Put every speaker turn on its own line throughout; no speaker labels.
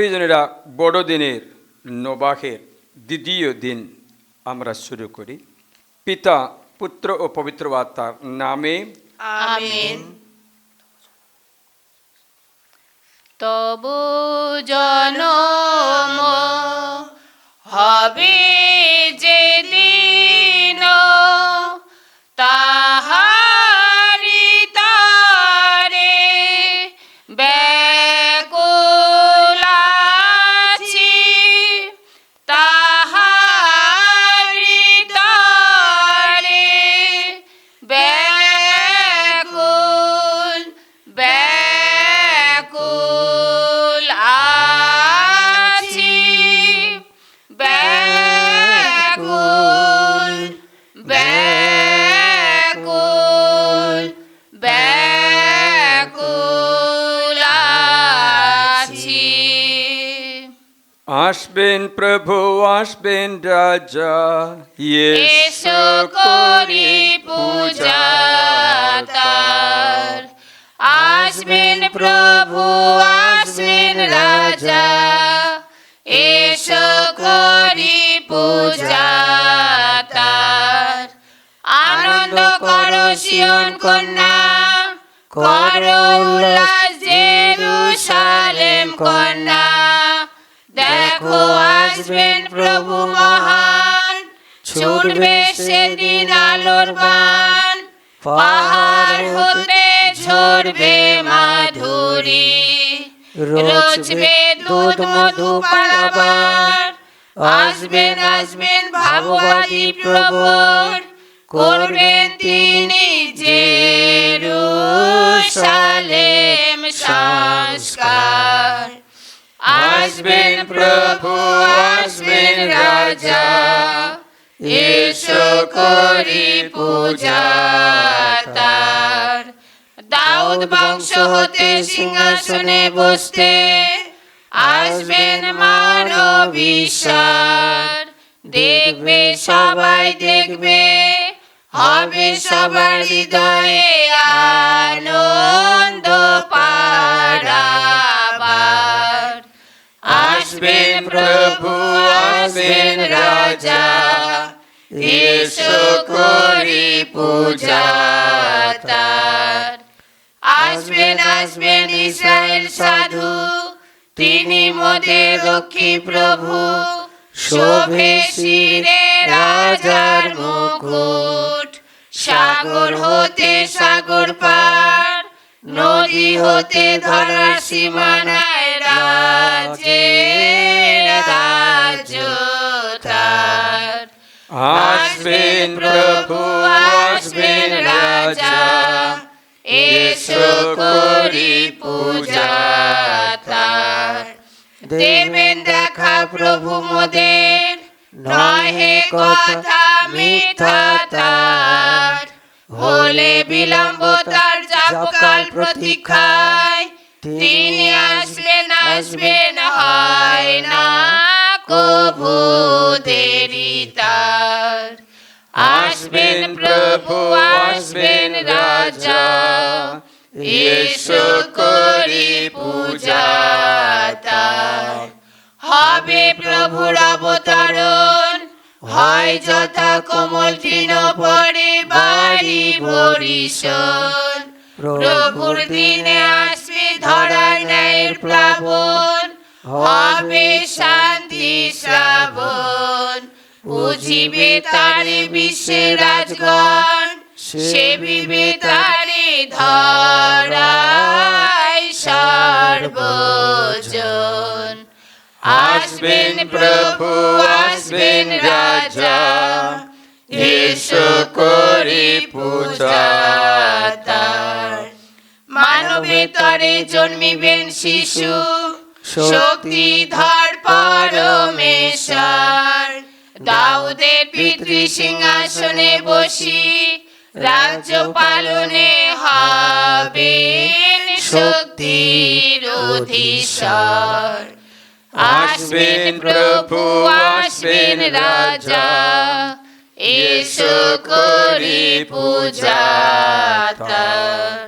প্রিয়জনেরা, বড়দিনের নবাহের দ্বিতীয় দিন আমরা শুরু করি পিতা, পুত্র ও পবিত্র আত্মার নামে,
আমেন। তবু জনম হবে যেদিন, তাহারি তারে ব্যাকুল আছি, তাহারি তারে ব্যাকুল ব্যাকুল আছি, ব্যাকুল ব্যাকুল ব্যাকুল আছি।
আসবেন প্রভু, আসবেন রাজা,
এসো করি পূজা তার। আসবেন প্রভু, আসবেন রাজা, এসো করি পূজা তার। আনন্দ করো সিয়ন কন্যা, করো উল্লাস জেরুসালেম কন্যা। দেখো আসবেন প্রভু মহান, ছুটবে সেদিন আলোর বাণ। পাহাড় হতে ঝরবে মাধুরী, রচবে দুধ মধু পারাবার। আসবেন আসবেন ভাববাদী প্রভুর, করবেন তিনি জেরুসালেম সংস্কার। আসবেন প্রভু, আসবেন রাজা, এসো করি পূজা তার। দাউদ বংশ হতে সিংহাসনে বসতে আসবেন মানব ঈশ্বর। দেখবে সবাই দেখবে, হবে সবার হৃদয়ে আনন্দ পারাবার। আসবেন প্রভু, আসবেন রাজা, এসো করি পূজা তার। আসবেন আসবেন ইসরায়েল সাধু, তিনি মোদের রক্ষী প্রভু। শোভে শিরে রাজার মুকুট, সাগর হতে সাগর পার, নদী হতে ধরার সীমানায় রাজের রাজ্য তার।
আসবেন প্রভু, আসবেন রাজা,
এসো করি পূজা তার। দেবেন দেখা প্রভু মোদের, নহে কথা মিথ্যা তার। হলে বিলম্ব তার যাবকাল প্রতীক্ষায়, তিনি আসবেন আসবেন হয় না কভু দেরি তার। আসবেন প্রভু, আসবেন রাজা, এসো করি পূজা তার। হবে প্রভুর অবতরণ, হয় যথা কোমল তৃণ পরে বাড়ি বরিশন। প্রভুর দিনে আসবে ধরার ন্যায়ের প্লাবন, হবে শান্তি শ্রাবণ। বুঝিবে তারে বিশ্বের রাজগণ, সেবিবে তারে ধরায় সর্বজন। আসবেন প্রভু, আসবেন রাজা, এসো করি পূজা তার। মানবের তরে জন্মিবেন শিশু, শক্তিধর পরমেশ্বর। দাউদের পিতৃ সিংহাসনে বসি, রাজ্য পালনে হবেন শক্তির অধীশ্বর। আসবেন প্রভু, আসবেন রাজা, এসো করি পূজা তার।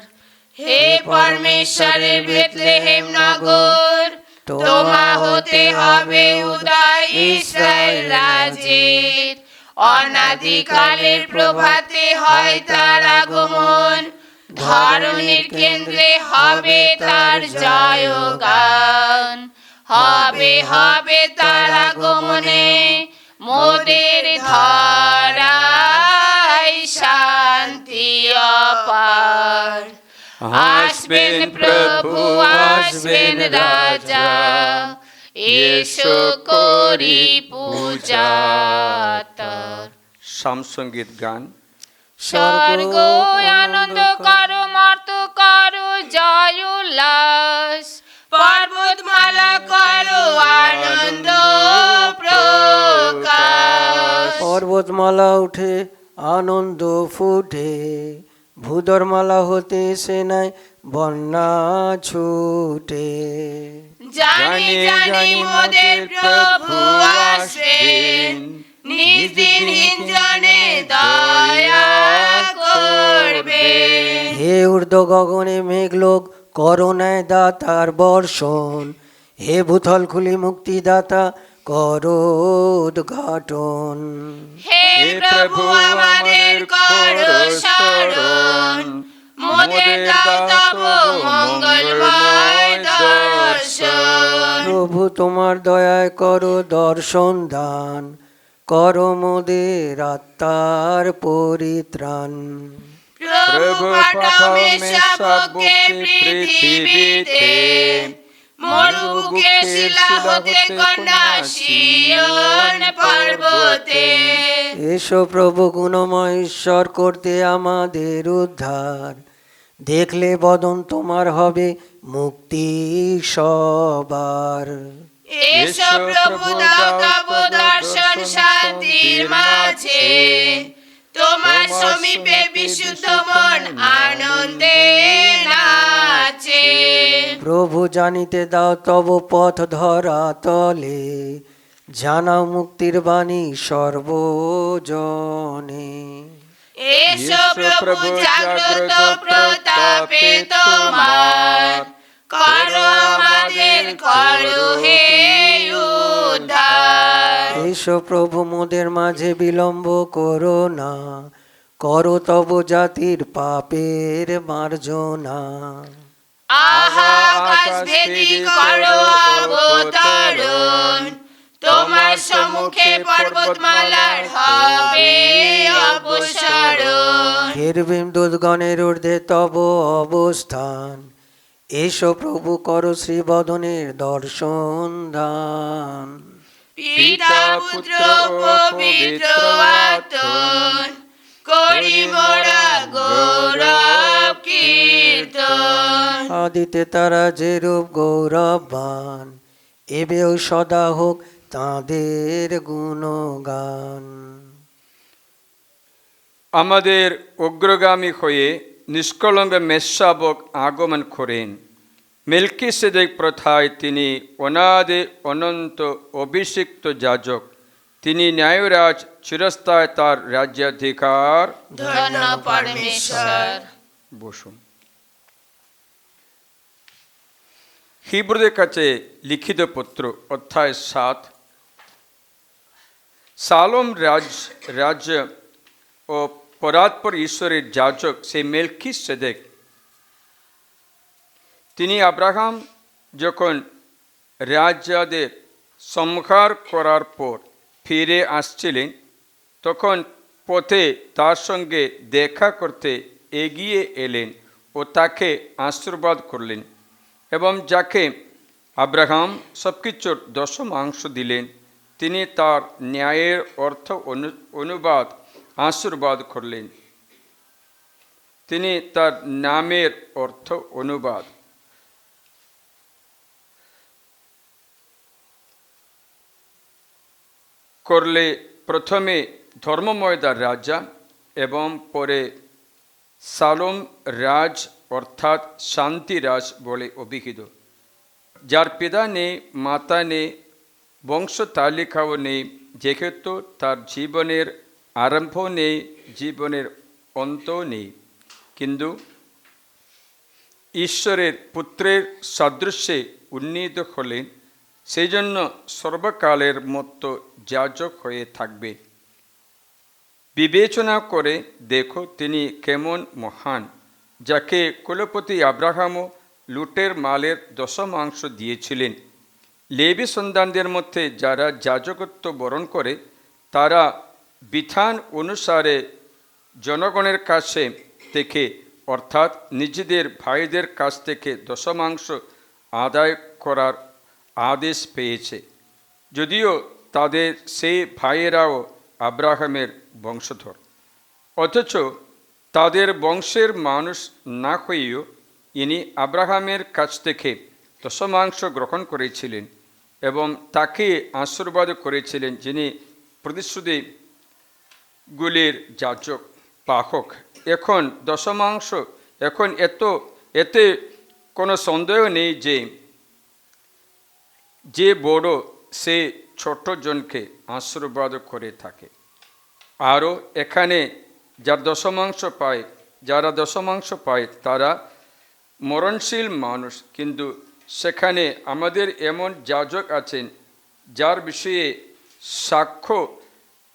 হে পরমেশ্বরের বেথলেহেম নগর, তোমা হতে হবে উদয় ইসরায়েল রাজের। অনাদিকালের প্রভাতে হয় তার আগমন, ধরণীর কেন্দ্রে হবে তার জয়গান। হবে হবে তার আগমনে মোদের ধরায় শান্তি অপার। আসবেন প্রভু, আসবেন রাজা, এসো করি পূজা তার।
সামসঙ্গীত গান।
স্বর্গ আনন্দ করো, মর্ত করো জয় উল্লাস, পর্বতমালা করো আনন্দ প্রকাশ।
পর্বতমালা উঠে আনন্দ ফুটে, ভূদরমালা হতে সেনায় বন্যা ছুটে।
জানি জানি মোদের প্রভু আসবেন, নিজ দিনহীন জনে দয়া করবেন।
হে ঊর্ধ্ব গগনে মেঘলোক করোনায় দাতার বর্ষণ, হে ভূতল খুলি মুক্তিদাতা করো উদ্ঘাটন।
হে প্রভু আমাদের করো শরণ, মোদের দাও তব মঙ্গলময় দর্শন।
প্রভু তোমার দয়ায় করো দর্শন দান, করো মোদের আত্মার পরিত্রাণ।
প্রভু পাঠাও মেষশাবককে পৃথিবীতে, মরুভূকে শিলা হতে কন্যা সিয়ন পর্বতে।
এসো প্রভু গুণময় ঈশ্বর করতে আমাদের উদ্ধার, দেখলে বদন তোমার হবে মুক্তি সবার।
এসো প্রভু দাও তব দর্শন শান্তির মাঝে, তোমার সমীপে বিশুদ্ধ মন আনন্দে নাচে।
প্রভু জানিতে দাও তব পথ ধরা তলে, জানাও মুক্তির বাণী সর্বজনে।
এসো প্রভু জাগ্রত প্রতাপে তোমার, করো আমাদের করো হে উদ্ধার।
এসো প্রভু মোদের মাঝে বিলম্ব করো না, করো তব জাতির পাপের মার্জনা।
আহা আকাশ ভেদি করো অবতরণ, তোমার সম্মুখে পর্বতমালার হবে অপসারণ।
কেরুবিম দূতগণের ঊর্ধ্বে তব অবস্থান, এসো প্রভু করো শ্রীবদনের দর্শন দান।
পিতা পুত্র পবিত্র আত্মন, করি মোরা গৌরব কীর্তন।
আদিতে তারা যেরূপ গৌরববান, এবেও সদা হোক তাঁদের গুণগান।
আমাদের অগ্রগামী হয়ে নিষ্কলঙ্ক মেষশাবক আগমন করেন। মেলকিসেদেক প্রথায় তিনি অনাদি অনন্ত অভিষিক্ত যাজক। তিনি ন্যায়রাজ, চিরস্থায় তার রাজ্যাধিকার।
ধন্য পরমেশ্বর।
বসুন। হিব্রুদের কাছে লিখিত পত্র অধ্যায় 7। সালোম রাজ্য ও পরাৎপর ঈশ্বরের যাজক সেই মেলকিসেদেক, তিনি আব্রাহাম যখন রাজাদের সংহার করার পর ফিরে আসছিলেন, তখন পথে তার সঙ্গে দেখা করতে এগিয়ে এলেন ও তাকে আশীর্বাদ করলেন, এবং যাকে আব্রাহাম সবকিছুর দশমাংশ দিলেন, তিনি তার ন্যায়ের অর্থ অনুবাদ আশীর্বাদ করলেন। তিনি তার নামের অর্থ অনুবাদ করলে প্রথমে ধর্মময়দার রাজা এবং পরে সালোম রাজ অর্থাৎ শান্তিরাজ বলে অভিহিত, যার পিতা নেই, মাতা নেই, বংশ তালিকাও নেই, যেহেতু তার জীবনের আরম্ভ নেই, জীবনের অন্ত নেই, কিন্তু ঈশ্বরের পুত্রের সাদৃশ্যে উন্নীত হলেন, সেই জন্য সর্বকালের মতো যাজক হয়ে থাকবে। বিবেচনা করে দেখো তিনি কেমন মহান, যাকে কুলপতি আব্রাহামও লুটের মালের দশমাংশ দিয়েছিলেন। লেবী সন্তানদের মধ্যে যারা যাজকত্ব বরণ করে, তারা বিধান অনুসারে জনগণের কাছে থেকে অর্থাৎ নিজেদের ভাইদের কাছ থেকে দশমাংশ আদায় করার আদেশ পেয়েছে, যদিও তাদের সেই ভাইয়েরাও আব্রাহামের বংশধর। অথচ তাদের বংশের মানুষ না হয়েও ইনি আব্রাহামের কাছ থেকে দশমাংশ গ্রহণ করেছিলেন এবং তাকে আশীর্বাদ করেছিলেন, যিনি প্রতিশ্রুতিগুলির যাজক বাহক। এখন দশমাংশ, এখন এতে কোনো সন্দেহ নেই যে বড় সে ছোট জনকে আশীর্বাদ করে থাকে। আরও এখানে যারা দশমাংশ পায় তারা মরণশীল মানুষ, কিন্তু সেখানে আমাদের এমন যাজক আছেন যার বিষয়ে সাক্ষ্য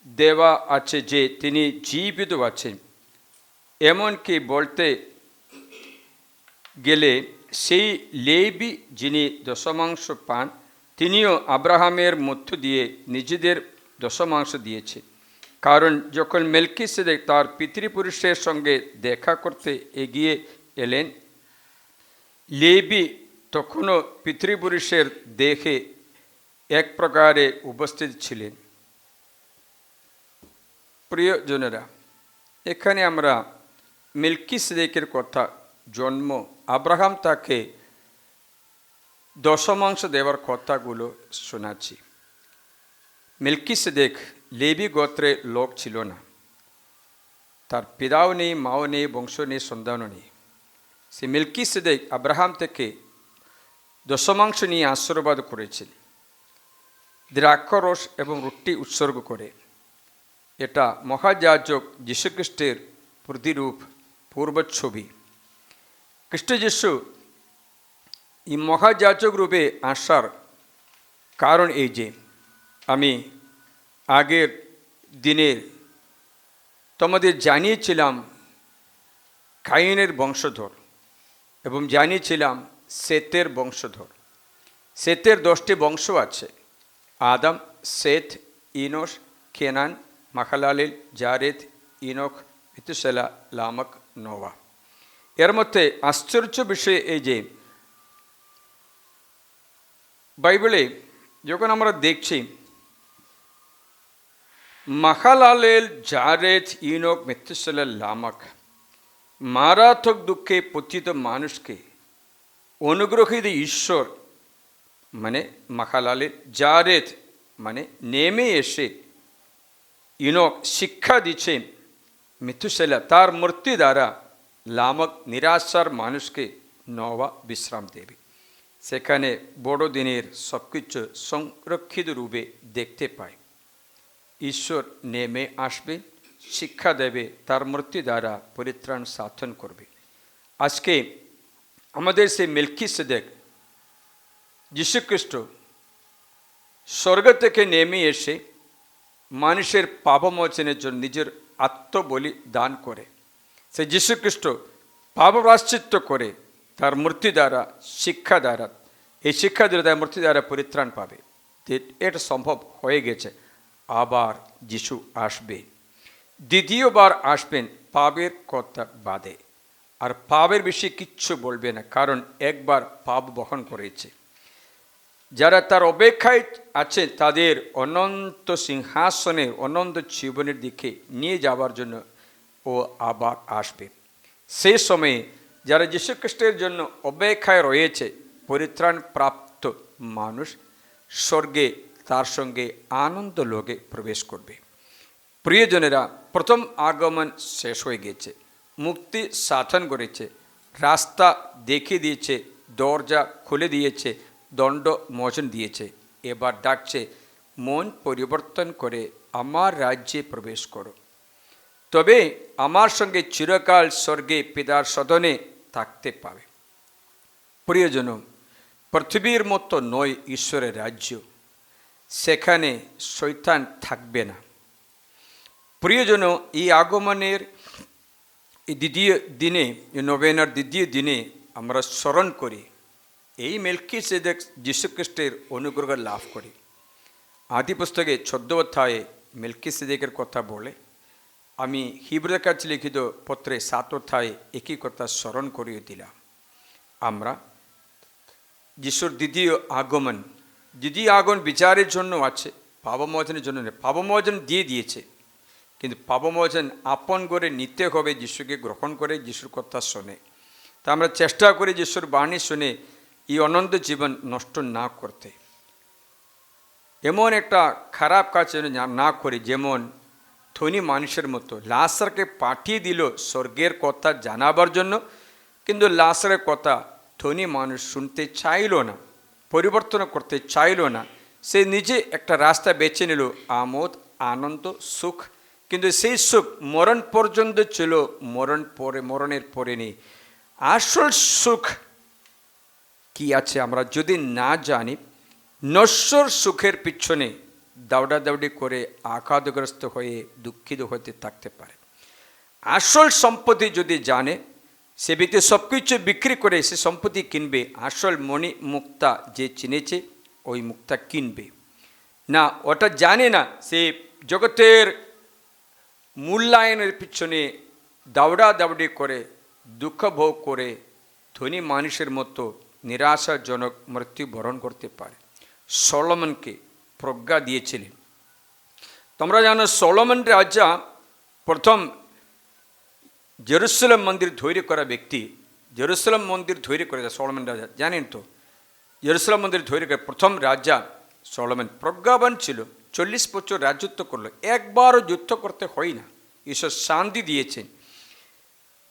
দেওয়া আছে যে তিনি জীবিত আছেন। এমনকি বলতে গেলে সেই লেবী যিনি দশমাংশ পান, তিনিও আব্রাহামের মধ্য দিয়ে নিজেদের দশমাংশ দিয়েছে। কারণ যখন মেলকিসেদেক তার পিতৃপুরুষের সঙ্গে দেখা করতে এগিয়ে এলেন, লেবী তখনও পিতৃপুরুষের দেহে এক প্রকারে উপস্থিত ছিলেন। প্রিয়জনেরা, এখানে আমরা মেলকিসেদেকের কথা, জন্ম, আব্রাহাম তাকে দশমাংশ দেওয়ার কথাগুলো শোনাচ্ছি। মেলকিসেদেক লেবী গোত্রের লোক ছিল না, তার পিতাও নেই, মাও নেই, বংশ নেই, সন্তানও নেই। সে মেলকিসেদেক আব্রাহাম থেকে দশমাংশ নিয়ে আশীর্বাদ করেছিল, দ্রাক্ষরস এবং রুটি উৎসর্গ করে। এটা মহাযাজক যীশুখ্রিস্টের প্রতিরূপ, পূর্বচ্ছবি। খ্রিস্ট যীশু এই মহাযাজক রূপে আসার কারণ এই যে, আমি আগের দিনের তোমাদের জানিয়েছিলাম কাইনের বংশধর এবং জানিয়েছিলাম সেতের বংশধর। সেতের 10টি বংশ আছে: আদম, সেত, ইনোশ, কেনান, মাহালালেল, জারেদ, ইনখ, মেতুসেলা, লামক, নোয়া। এর মধ্যে আশ্চর্য বিষয় এই যে, বাইবেলে যখন আমরা দেখছি মাহালালেল, জারেদ, ইনখ, মেতুসেলা, লামক মারাত্মক দুঃখে পতিত মানুষকে অনুগ্রহীত ঈশ্বর মানে মাহালালেল, জারেদ মানে নেমে এসে ইনখ শিক্ষা দিচ্ছে, মেতুসেলা তার মূর্তি দ্বারা, লামক নিরাশার মানুষকে নোয়া বিশ্রাম দেবে। সেখানে বড়দিনের সব কিছু সংরক্ষিত রূপে দেখতে পাই। ঈশ্বর নেমে আসবে, শিক্ষা দেবে, তার মূর্তি দ্বারা পরিত্রাণ সাধন করবে। আজকে আমাদের সেই মেলকিসেদেক যীশুখ্রিস্ট স্বর্গ থেকে নেমে এসে মানুষের পাপমোচনের জন্য নিজের আত্মবলি দান করে। সে যীশুখ্রিস্ট পাপ প্রায়শ্চিত্ত করে তার মূর্তি দ্বারা, শিক্ষা দ্বারা, এই শিক্ষা দ্বারা তার মূর্তি দ্বারা পরিত্রাণ পাবে। এটা সম্ভব হয়ে গেছে। আবার যিশু আসবে, দ্বিতীয়বার আসবেন পাপের কথা বাদে, আর পাপের বিষয়ে কিচ্ছু বলবে না, কারণ একবার পাপ বহন করেছে। যারা তার অপেক্ষায় আছে তাদের অনন্ত সিংহাসনে, অনন্ত জীবনের দিকে নিয়ে যাওয়ার জন্য ও আবার আসবে। সেই সময়ে যারা যীশুখ্রিস্টের জন্য অপেক্ষায় রয়েছে, পরিত্রাণ প্রাপ্ত মানুষ স্বর্গে তার সঙ্গে আনন্দ লোকে প্রবেশ করবে। প্রিয়জনেরা, প্রথম আগমন শেষ হয়ে গেছে, মুক্তি সাধন করেছে, রাস্তা দেখিয়ে দিয়েছে, দরজা খুলে দিয়েছে, দণ্ড মোচন দিয়েছে। এবার ডাকছে, মন পরিবর্তন করে আমার রাজ্যে প্রবেশ করো, তবে আমার সঙ্গে চিরকাল স্বর্গে পিতার সদনে থাকতে পাবে। প্রিয়জন, পৃথিবীর মতো নয় ঈশ্বরের রাজ্য, সেখানে শয়তান থাকবে না। প্রিয়জন, এই আগমনের এই দ্বিতীয় দিনে, এই নভেনার দ্বিতীয় দিনে আমরা স্মরণ করি এই মেলকিসেদেক যীশুখ্রিস্টের অনুগ্রহ লাভ করি। আদি পুস্তকে 14 অধ্যায়ে মেলকিসেদেকের কথা বলে, আমি হিব্রুদের কাছে লিখিত পত্রে 7 অধ্যায়ে একই কথা স্মরণ করিয়ে দিলাম। আমরা যিশুর দ্বিতীয় আগমন বিচারের জন্য আছে, পাপমোচনের জন্য নেই। পাপমোচন দিয়ে দিয়েছে, কিন্তু পাপমোচন আপন করে নিতে হবে, যিশুকে গ্রহণ করে যিশুর কথা শোনে। তা আমরা চেষ্টা করি যিশুর বাণী শুনে এই অনন্ত জীবন নষ্ট না করতে। এমন একটা খারাপ কাজ যেন না করি, যেমন ধনী মানুষের মতো লাজারকে পাঠিয়ে দিল স্বর্গের কথা জানাবার জন্য, কিন্তু লাজারের কথা ধনী মানুষ শুনতে চাইল না, পরিবর্তন করতে চাইল না। সে নিজে একটা রাস্তা বেছে নিল, আমোদ আনন্দ সুখ, কিন্তু সেই সুখ মরণ পর্যন্ত ছিল, মরণের পরে নেই। আসল সুখ কি আছে আমরা যদি না জানি, নশ্বর সুখের পিছনে দৌড়াদৌড়ি করে আঘাতগ্রস্ত হয়ে দুঃখিত হতে থাকতে পারে। আসল সম্পত্তি যদি জানে, সে ব্যক্তি সব কিছু বিক্রি করে সে সম্পত্তি কিনবে। আসল মণি মুক্তা যে চিনেছে ওই মুক্তা কিনবে না, ওটা জানে না, সে জগতের মূল্যায়নের পিছনে দৌড়াদৌড়ি করে দুঃখ ভোগ করে ধনী মানুষের মতো নিরাশাজনক মৃত্যুবরণ করতে পারে। সলোমনকে প্রজ্ঞা দিয়েছিলেন। তোমরা জানো, সলোমন রাজা প্রথম জেরুসালেম মন্দির তৈরি করা ব্যক্তি। জেরুসালেম মন্দির তৈরি করে সলোমন রাজা, জানেন তো? জেরুসালেম মন্দির তৈরি করে প্রথম রাজা সলোমন। প্রজ্ঞাবান ছিল, 40 বছর রাজত্ব করলো, একবারও যুদ্ধ করতে হয় না। ঈশ্বর শান্তি দিয়েছেন।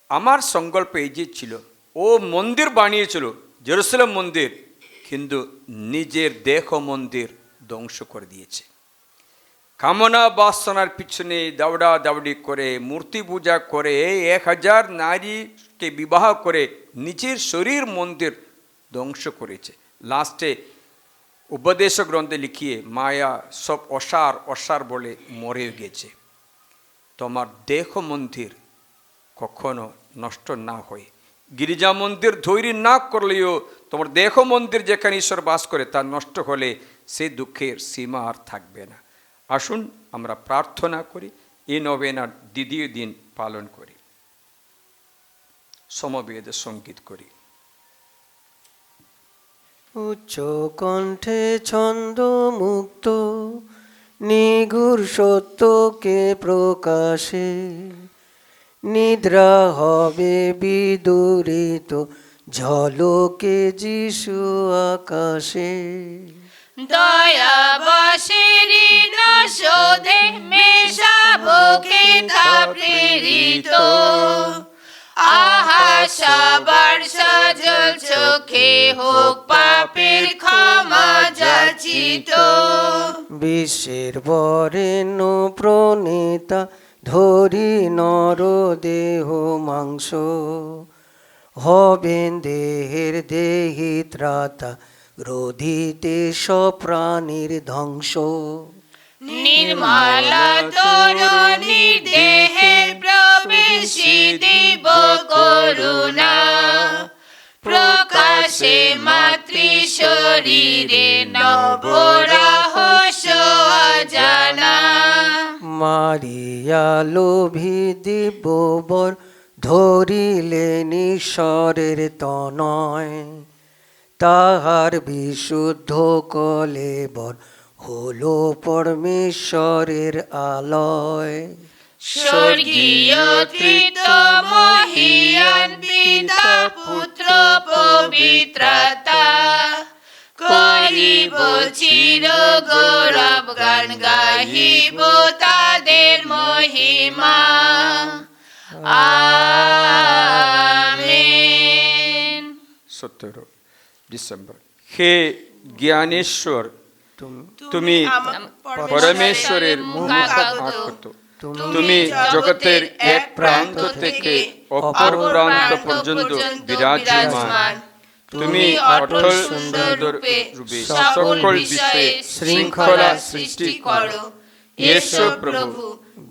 আমার সংকল্প এই যে ছিল, ও মন্দির বানিয়েছিল জেরুসালেম মন্দির, কিন্তু নিজের দেহ মন্দির ধ্বংস করে দিয়েছে। কামনা বাসনার পিছনে দৌড়াদৌড়ি করে মূর্তি পূজা করে 1000 নারীকে বিবাহ করে নিজের শরীর মন্দির ধ্বংস করেছে। লাস্টে উপদেশ গ্রন্থে লিখিয়ে মায়া সব অসার বলে মরে গেছে। তোমার দেহ মন্দির কখনো নষ্ট না হয়। গির্জা মন্দির তৈরি না করলেও তোমার দেহ মন্দির যেখানে ঈশ্বর বাস করে তা নষ্ট হলে সেই দুঃখের সীমা আর থাকবে না। আসুন আমরা প্রার্থনা করি, এই নভেনার দ্বিতীয় দিন পালন করি, সমবেদে সঙ্গীত করি।
উচ্চ কণ্ঠে ছন্দ মুক্ত নিগুড় সত্যকে প্রকাশে, নিদ্রা হবে বিদূরিত ঝলকে যিশু আকাশে।
দয়াবাসের না শোধে মেশাবকে তা প্রেরিত, আহা সবার সজল চোখে হোক পাপের ক্ষমা যাচিত।
বিশ্বের বরেণ্য প্রণেতা ধরি নর দেহ মাংস, হবেন দেহের দেহি ত্রাতা রোধিতে সপ্রাণীর ধ্বংস।
নির্মলা তরুণীর দেহে প্রবেশে দিব করুণা, প্রকাশে মাতৃ শরীরে নবরহস্য অজানা।
মারিয়া লোভী দিব্যবর ধরিলেন ঈশ্বরের তনয়, তাহার বিশুদ্ধ কলেবর হলো পরমেশ্বরের আলয়।
স্বর্গীয় তৃতীয় মহিয়ান পিতা পুত্র পবিত্রতা, করিব চির গৌরব গান গাহিব তাদের মহিমা। আমেন।
17 ডিসেম্বর। হে জ্ঞানেশ্বর, তুমি পরমেশ্বরের মুখ আঁকত। তুমি জগতের এক প্রান্ত থেকে অপর প্রান্ত পর্যন্ত বিরাজমান। তুমি অটল সুন্দর রূপে সকল বিষয়ে শৃঙ্খলা সৃষ্টি করো। এসো প্রভু,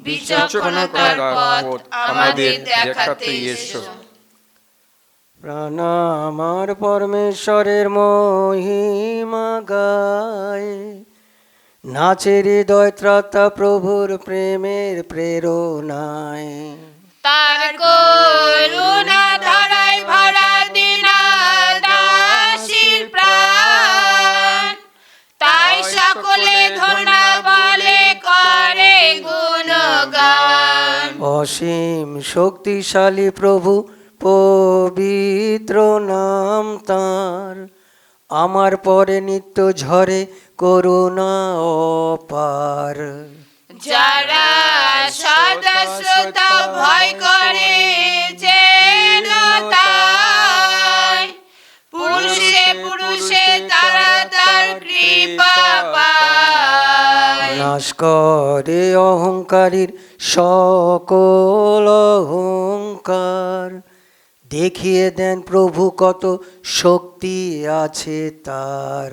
বিচক্ষণতার পথ আমাদের দেখাতে এসো।
প্রাণ আমার পরমেশ্বরের মহিমা গায়, নাচে হৃদয় ত্রাতা প্রভুর প্রেমের প্রেরণায়।
তার করুণা ধারায় ভরা দিনা দাসীর প্রাণ, তাই সকলে ধন্যা বলে করে গুণগান।
অসীম শক্তিশালী প্রভু, পবিত্র নাম তার, আমার পরে নিত্য ঝরে করুণা অপার।
যারা সদা শ্রোতা ভয় করে যেন তাই, পুরুষে পুরুষে তারা তার কৃপা পায়।
নাশ করে অহংকারীর সকল অহংকার, দেখিয়ে দেন প্রভু কত শক্তি আছে তার।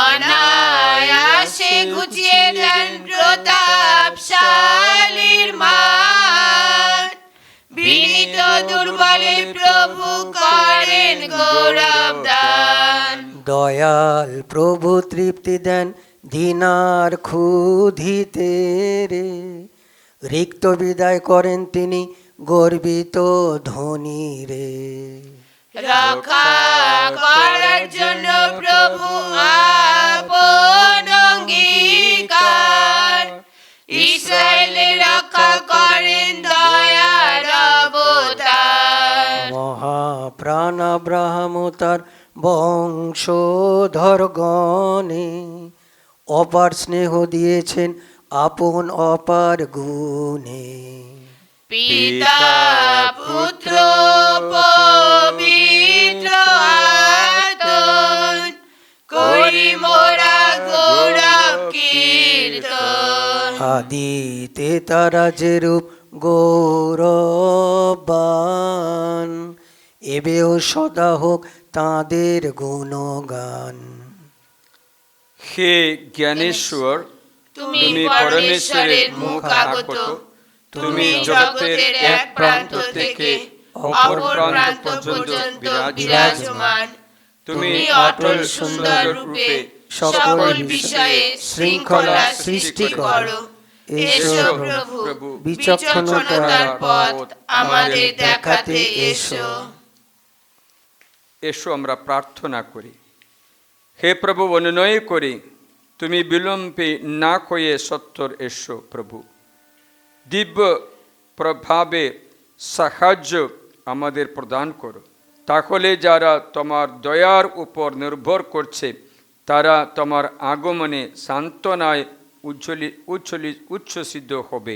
অনায়াসে ঘুচিয়ে দেন প্রতাপশালীর মান, বিনীত দুর্বলে প্রভু করেন গৌরব দান।
দয়াল প্রভু তৃপ্তি দেন দিনার ক্ষুধিতে রে, রিক্ত বিদায় করেন তিনি গর্বিত ধনী রে।
রক্ষা করার জন্য প্রভু আপন অঙ্গীকার, ইসরায়েলের রক্ষা করেন দয়ার অবতার।
মহাপ্রাণ আব্রাহাম ও তার বংশধরগণে অপার স্নেহ দিয়েছেন আপন অপার গুণে।
পিতা পুত্র পবিত্র আতন, করি মোরা গৌরব কীর্তন।
আদিতে তারা যেরূপ গৌরবান, এবেও সদা হোক তাঁদের গুণগান।
হে জ্ঞানেশ্বর,
তুমি পরমেশ্বরের মুখ আগত, তুমি জগতের এক প্রান্ত থেকে অপর প্রান্ত পর্যন্ত বিরাজমান। তুমি অটল সুন্দর রূপে সকল বিষয়ে শৃঙ্খলা সৃষ্টি করো। এসো প্রভু, বিচক্ষণতার পথ আমাদের দেখাতে এসো।
এসো আমরা প্রার্থনা করি। হে প্রভু, অনুনয় করি, তুমি বিলম্বে না হয়ে সত্তর এসো প্রভু। দিব্য প্রভাবে সাহায্য আমাদের প্রদান করো, তাহলে যারা তোমার দয়ার উপর নির্ভর করছে তারা তোমার আগমনে সান্ত্বনায় উচ্ছ্বসিত হবে।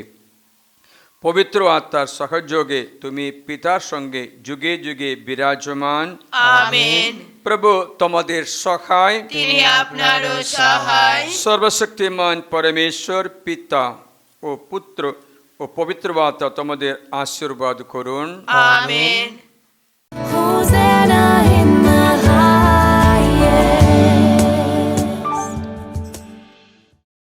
পবিত্র আত্মার সহযোগে তুমি পিতার সঙ্গে যুগে যুগে বিরাজমান।
আমেন।
প্রভু তোমাদের সহায়,
তিনি আপনারও সহায়।
সর্বশক্তিমান পরমেশ্বর পিতা ও পুত্র ও পবিত্র আত্মা তোমাদের আশীর্বাদ করুন।
আমেন।